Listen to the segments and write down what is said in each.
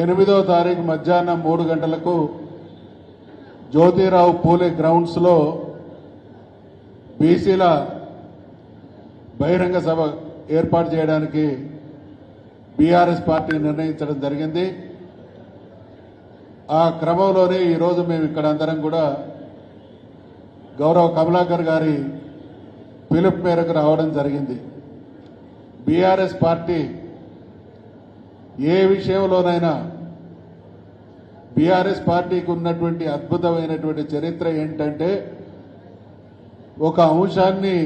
8వ తారీఖు మధ్యాహ్నం 3 గంటలకు జ్యోతిరావు పూలే గ్రౌండ్స్లో బీసీల బహిరంగ సభ ఏర్పాటు చేయడానికి బీఆర్ఎస్ పార్టీ నిర్ణయించడం జరిగింది. ఆ క్రమంలోనే ఈరోజు మేము ఇక్కడ అందరం కూడా గౌరవ కమలాకర్ గారి పిలుపు మేరకు రావడం జరిగింది. బీఆర్ఎస్ పార్టీ ఏ విషయంలోనైనా బీఆర్ఎస్ పార్టీకి ఉన్నటువంటి అద్భుతమైనటువంటి చరిత్ర ఏంటంటే ఒక అంశాన్ని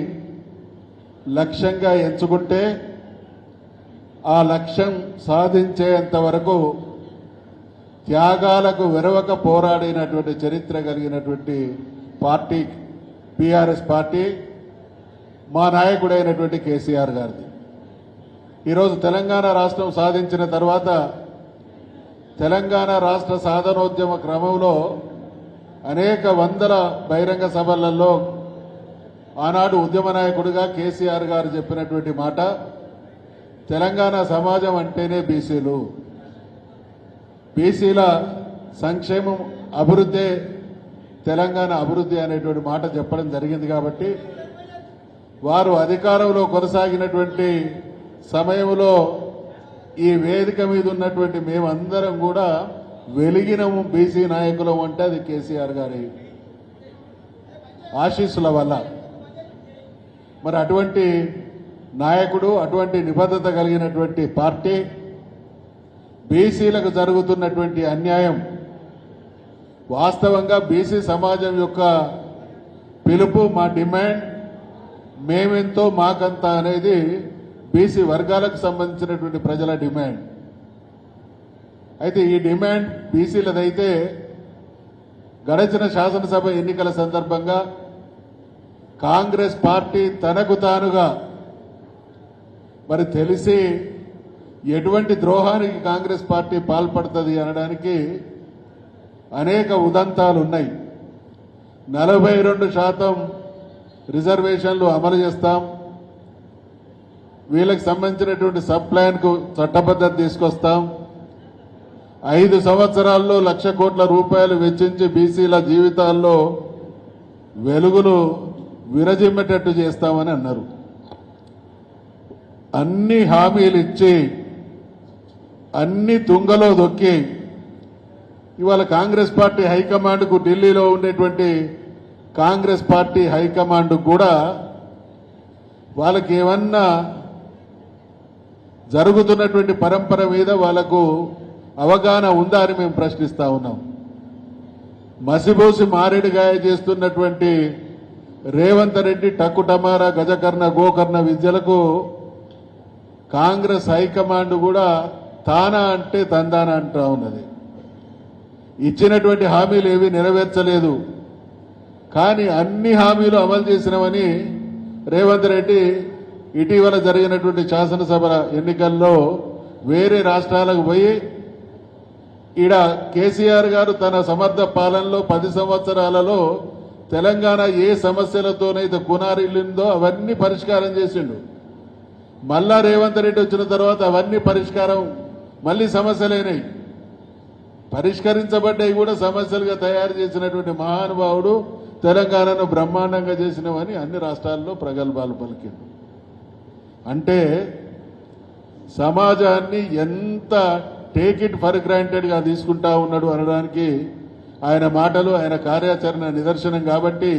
లక్ష్యంగా ఎంచుకుంటే ఆ లక్ష్యం సాధించేంత వరకు త్యాగాలకు వెరవక పోరాడినటువంటి చరిత్ర కలిగినటువంటి పార్టీ బీఆర్ఎస్ పార్టీ. మా నాయకుడైనటువంటి కేసీఆర్ గారిది. ఈరోజు తెలంగాణ రాష్ట్రం సాధించిన తర్వాత తెలంగాణ రాష్ట్ర సాధనోద్యమ క్రమంలో అనేక వందల బహిరంగ సభలలో ఆనాడు ఉద్యమ నాయకుడిగా కేసీఆర్ గారు చెప్పినటువంటి మాట, తెలంగాణ సమాజం అంటేనే బీసీలు, బీసీల సంక్షేమం అభివృద్ధి తెలంగాణ అభివృద్ధి అనేటువంటి మాట చెప్పడం జరిగింది. కాబట్టి వారు అధికారంలో కొనసాగినటువంటి సమయంలో ఈ వేదిక మీద ఉన్నటువంటి మేమందరం కూడా వెలిగినము బీసీ నాయకులం అంటే అది కేసీఆర్ గారి ఆశీస్సుల వల్ల. మరి అటువంటి నాయకుడు, అటువంటి నిబద్ధత కలిగినటువంటి పార్టీ బీసీలకు జరుగుతున్నటువంటి అన్యాయం, వాస్తవంగా బీసీ సమాజం యొక్క పిలుపు, మా డిమాండ్ మేమెంతో మాకంత అనేది బీసీ వర్గాలకు సంబంధించినటువంటి ప్రజల డిమాండ్. అయితే ఈ డిమాండ్ బీసీలదైతే గడచిన శాసనసభ ఎన్నికల సందర్భంగా కాంగ్రెస్ పార్టీ తనకు తానుగా మరి తెలిసి ఎటువంటి ద్రోహానికి కాంగ్రెస్ పార్టీ పాల్పడుతుంది అనడానికి అనేక ఉదంతాలు ఉన్నాయి. 42% రిజర్వేషన్లు అమలు చేస్తాం, వీళ్ళకి సంబంధించినటువంటి సబ్ ప్లాన్కు చట్టబద్ధత తీసుకొస్తాం, 5 సంవత్సరాల్లో 1,00,000 కోట్ల రూపాయలు వెచ్చించి బీసీల జీవితాల్లో వెలుగులు విరజిమ్మేటట్టు చేస్తామని అన్నారు. అన్ని హామీలు ఇచ్చి అన్ని తుంగలో దొక్కి ఇవాళ కాంగ్రెస్ పార్టీ హైకమాండ్కు, ఢిల్లీలో ఉండేటువంటి కాంగ్రెస్ పార్టీ హైకమాండ్ కూడా వాళ్ళకి ఏమన్నా జరుగుతున్నటువంటి పరంపర మీద వాళ్లకు అవగాహన ఉందా అని మేము ప్రశ్నిస్తా ఉన్నాం. మసిబోసి మారేడుగాయ చేస్తున్నటువంటి రేవంత్ రెడ్డి టక్కుటమారా గజకర్ణ గోకర్ణ విద్యలకు కాంగ్రెస్ హైకమాండ్ కూడా తానా అంటే తందానా అంటా ఉన్నది. ఇచ్చినటువంటి హామీలు ఏవి నెరవేర్చలేదు, కానీ అన్ని హామీలు అమలు చేసినామని రేవంత్ రెడ్డి ఇటీవల జరిగినటువంటి శాసనసభ ఎన్నికల్లో వేరే రాష్ట్రాలకు పోయి ఈడ కేసీఆర్ గారు తన సమర్థ పాలనలో 10 సంవత్సరాలలో తెలంగాణ ఏ సమస్యలతోనైతే కునారిల్లిందో అవన్నీ పరిష్కారం చేసిండు. మళ్ళా రేవంత్ రెడ్డి వచ్చిన తర్వాత అవన్నీ పరిష్కారం, మళ్ళీ సమస్యలైనాయి. పరిష్కరించబడ్డాయి కూడా సమస్యలుగా తయారు చేసినటువంటి మహానుభావుడు, తెలంగాణను బ్రహ్మాండంగా చేసినవని అన్ని రాష్ట్రాల్లో ప్రగల్భాలు పలికిండు. అంటే సమాజాన్ని ఎంత టేక్ ఇట్ ఫర్ గ్రాంటెడ్గా తీసుకుంటా ఉన్నాడు అనడానికి ఆయన మాటలు, ఆయన కార్యాచరణ నిదర్శనం. కాబట్టి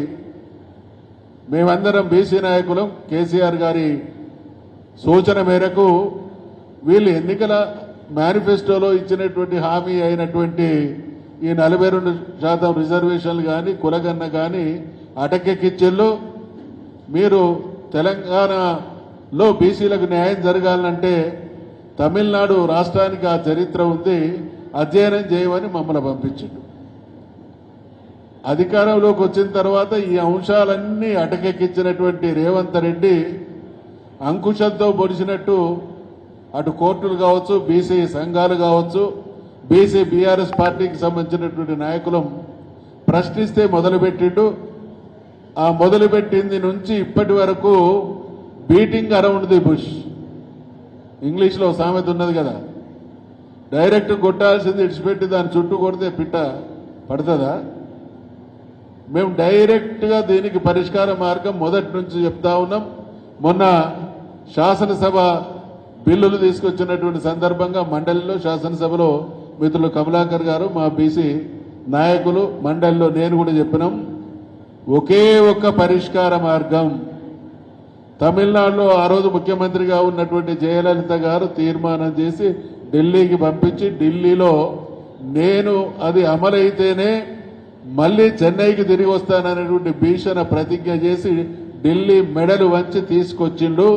మేమందరం బీసీ నాయకులం కేసీఆర్ గారి సూచన మేరకు వీళ్ళు ఎన్నికల మేనిఫెస్టోలో ఇచ్చినటువంటి హామీ అయినటువంటి ఈ 42% రిజర్వేషన్లు కానీ కులగన్న కానీ అటకెక్కిచ్చిళ్ళు. మీరు తెలంగాణలో బీసీలకు న్యాయం జరగాలంటే తమిళనాడు రాష్ట్రానికి ఆ చరిత్ర ఉంది, అధ్యయనం చేయమని మమ్మల్ని పంపించిండు. అధికారంలోకి వచ్చిన తర్వాత ఈ అంశాలన్నీ అటకెక్కించినటువంటి రేవంత్ రెడ్డి అంకుశంతో పొడిచినట్టు అటు కోర్టులు కావచ్చు, బీసీ సంఘాలు కావచ్చు, బీసీ బీఆర్ఎస్ పార్టీకి సంబంధించినటువంటి నాయకులం ప్రశ్నిస్తే మొదలుపెట్టిండు. ఆ మొదలుపెట్టింది నుంచి ఇప్పటి వరకు బీటింగ్ అరౌండ్ ది బుష్, ఇంగ్లీష్లో సామెత ఉన్నది కదా, డైరెక్ట్ కొట్టాల్సింది ఇడిచిపెట్టి దాని చుట్టూ కొడితే పిట్ట పడుతుందా? మేము డైరెక్ట్గా దీనికి పరిష్కార మార్గం మొదటి నుంచి చెప్తా ఉన్నాం. మొన్న శాసనసభ బిల్లులు తీసుకొచ్చినటువంటి సందర్భంగా మండలిలో శాసనసభలో మిత్రులు కమలాకర్ గారు మా బీసీ నాయకులు మండలిలో నేను కూడా చెప్పినాం. ఒకే ఒక్క పరిష్కార మార్గం. తమిళనాడులో ఆ రోజు ముఖ్యమంత్రిగా ఉన్నటువంటి జయలలిత గారు తీర్మానం చేసి ఢిల్లీకి పంపించి ఢిల్లీలో నేను అది అమలైతేనే మళ్ళీ చెన్నైకి తిరిగి వస్తాననేటువంటి భీషణ ప్రతిజ్ఞ చేసి ఢిల్లీ మెడలు వంచి తీసుకొచ్చిండు.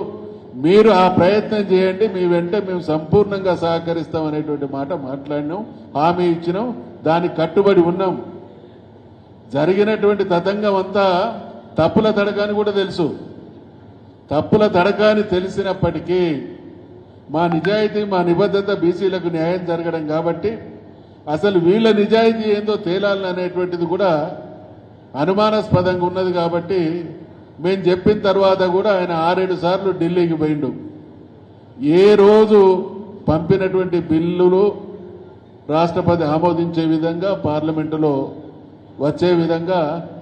మీరు ఆ ప్రయత్నం చేయండి, మీ వెంట మేము సంపూర్ణంగా సహకరిస్తాం అనేటువంటి మాట మాట్లాడినాం, హామీ ఇచ్చినాం, దానికి కట్టుబడి ఉన్నాం. జరిగినటువంటి తతంగం అంతా తప్పుల తడకని కూడా తెలుసు. తప్పుల తడకని తెలిసినప్పటికీ మా నిజాయితీ మా నిబద్ధత బీసీలకు న్యాయం జరగడం కాబట్టి అసలు వీళ్ళ నిజాయితీ ఏందో తేలాలని అనేటువంటిది కూడా అనుమానాస్పదంగా ఉన్నది. కాబట్టి మేము చెప్పిన తర్వాత కూడా ఆయన 6-7 సార్లు ఢిల్లీకి పోయిండు. ఏ రోజు పంపినటువంటి బిల్లులు రాష్ట్రపతి ఆమోదించే విధంగా పార్లమెంటులో వచ్చే విధంగా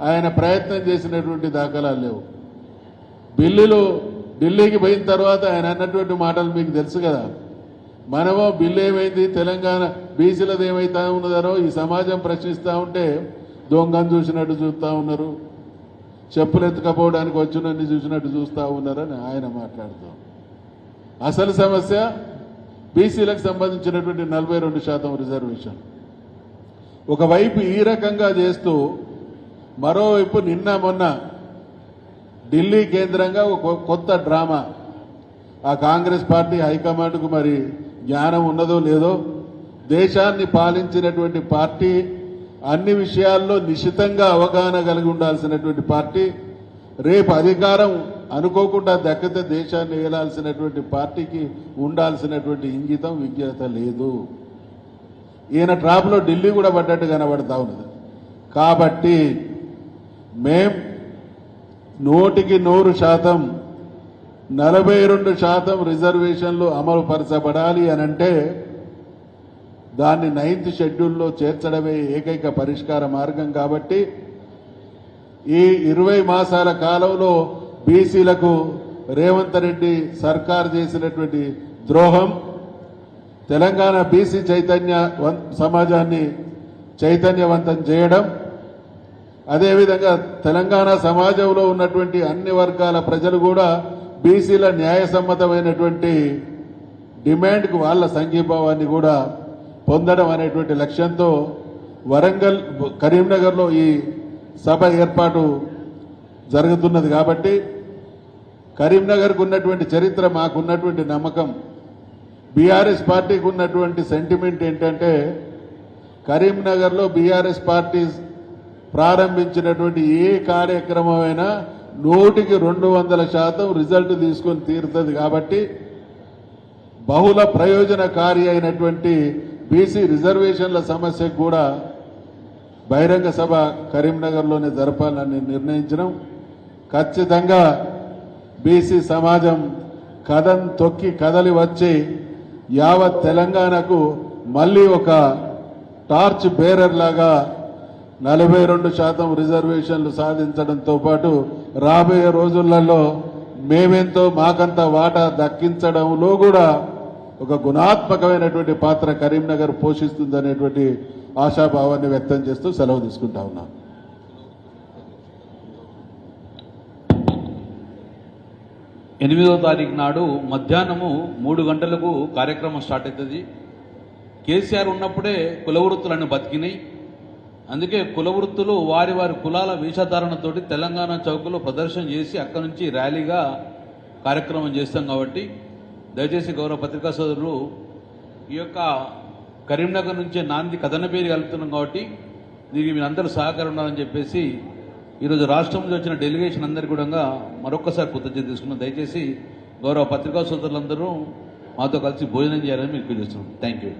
ఆయన ప్రయత్నం చేసినటువంటి దాఖలాలు లేవు. బిల్లులు ఢిల్లీకి పోయిన తర్వాత ఆయన అన్నటువంటి మాటలు మీకు తెలుసు కదా. మనమో బిల్లు ఏమైంది, తెలంగాణ బీసీలది ఏమైతా ఉన్నదనో ఈ సమాజం ప్రశ్నిస్తూ ఉంటే దొంగను చూసినట్టు చూస్తూ ఉన్నారు, చెప్పులు ఎత్తుకపోవడానికి వచ్చినన్ని చూసినట్టు చూస్తూ ఉన్నారని ఆయన మాట్లాడుతాం. అసలు సమస్య బీసీలకు సంబంధించినటువంటి 42% రిజర్వేషన్. ఒకవైపు ఈ రకంగా చేస్తూ మరోవైపు నిన్న మొన్న ఢిల్లీ కేంద్రంగా ఒక కొత్త డ్రామా. ఆ కాంగ్రెస్ పార్టీ హైకమాండ్కు మరి జ్ఞానం ఉన్నదో లేదో, దేశాన్ని పాలించినటువంటి పార్టీ, అన్ని విషయాల్లో నిశితంగా అవగాహన కలిగి ఉండాల్సినటువంటి పార్టీ, రేపు అధికారం అనుకోకుండా దక్కితే దేశాన్ని ఏలాల్సినటువంటి పార్టీకి ఉండాల్సినటువంటి ఇంగితం విజ్ఞత లేదు. ఈయన ట్రాప్లో ఢిల్లీ కూడా పడ్డట్టు కనబడతా ఉన్నది. కాబట్టి మేం 100% 42% రిజర్వేషన్లు అమలు పరచబడాలి అనంటే దాన్ని 9th షెడ్యూల్లో చేర్చడమే ఏకైక పరిష్కార మార్గం. కాబట్టి ఈ 20 మాసాల కాలంలో బీసీలకు రేవంత్ రెడ్డి సర్కార్ చేసినటువంటి ద్రోహం, తెలంగాణ బీసీ సమాజాన్ని చైతన్యవంతం చేయడం, అదేవిధంగా తెలంగాణ సమాజంలో ఉన్నటువంటి అన్ని వర్గాల ప్రజలు కూడా బీసీల న్యాయసమ్మతమైనటువంటి డిమాండ్కు వాళ్ళ సంఘీభావాన్ని కూడా పొందడం అనేటువంటి లక్ష్యంతో వరంగల్, కరీంనగర్లో ఈ సభ ఏర్పాటు జరుగుతున్నది. కాబట్టి కరీంనగర్కు ఉన్నటువంటి చరిత్ర, మాకున్నటువంటి నమ్మకం, బీఆర్ఎస్ పార్టీకి ఉన్నటువంటి సెంటిమెంట్ ఏంటంటే కరీంనగర్లో బీఆర్ఎస్ పార్టీ ప్రారంభించినటువంటి ఏ కార్యక్రమమైనా 100% రిజల్ట్ తీసుకొని తీరుతుంది. కాబట్టి బహుళ ప్రయోజనకారి అయినటువంటి బీసీ రిజర్వేషన్ల సమస్యకు కూడా బహిరంగ సభ కరీంనగర్లోనే జరపాలని నిర్ణయించడం. ఖచ్చితంగా బీసీ సమాజం కదం తొక్కి కదలి వచ్చి యావత్ తెలంగాణకు మళ్ళీ ఒక టార్చ్ బేరర్ లాగా 42% రిజర్వేషన్లు సాధించడంతో పాటు రాబోయే రోజులలో మేమెంతో మాకంత వాటా దక్కించడంలో కూడా ఒక గుణాత్మకమైనటువంటి పాత్ర కరీంనగర్ పోషిస్తుందనేటువంటి ఆశాభావాన్ని వ్యక్తం చేస్తూ సెలవు తీసుకుంటా ఉన్నాం. ఎనిమిదవ తారీఖు నాడు మధ్యాహ్నము 3 గంటలకు కార్యక్రమం స్టార్ట్ అవుతుంది. కేసీఆర్ ఉన్నప్పుడే కులవృత్తులను బతికినాయి. అందుకే కులవృత్తులు వారి వారి కులాల వేషధారణతోటి తెలంగాణ చౌకలో ప్రదర్శన చేసి అక్కడి నుంచి ర్యాలీగా కార్యక్రమం చేస్తాం. కాబట్టి దయచేసి గౌరవ పత్రికా సోదరులు ఈ యొక్క కరీంనగర్ నుంచే నాంది కథన పేరు కలుపుతున్నాం. కాబట్టి దీనికి మీరందరూ సహకారం ఉండాలని చెప్పేసి ఈరోజు రాష్ట్రం నుంచి వచ్చిన డెలిగేషన్ అందరికీ కూడా మరొక్కసారి కృతజ్ఞత తీసుకున్నాం. దయచేసి గౌరవ పత్రికా సోదరులందరూ మాతో కలిసి భోజనం చేయాలని మీకు పిలుస్తున్నాం. Thank you.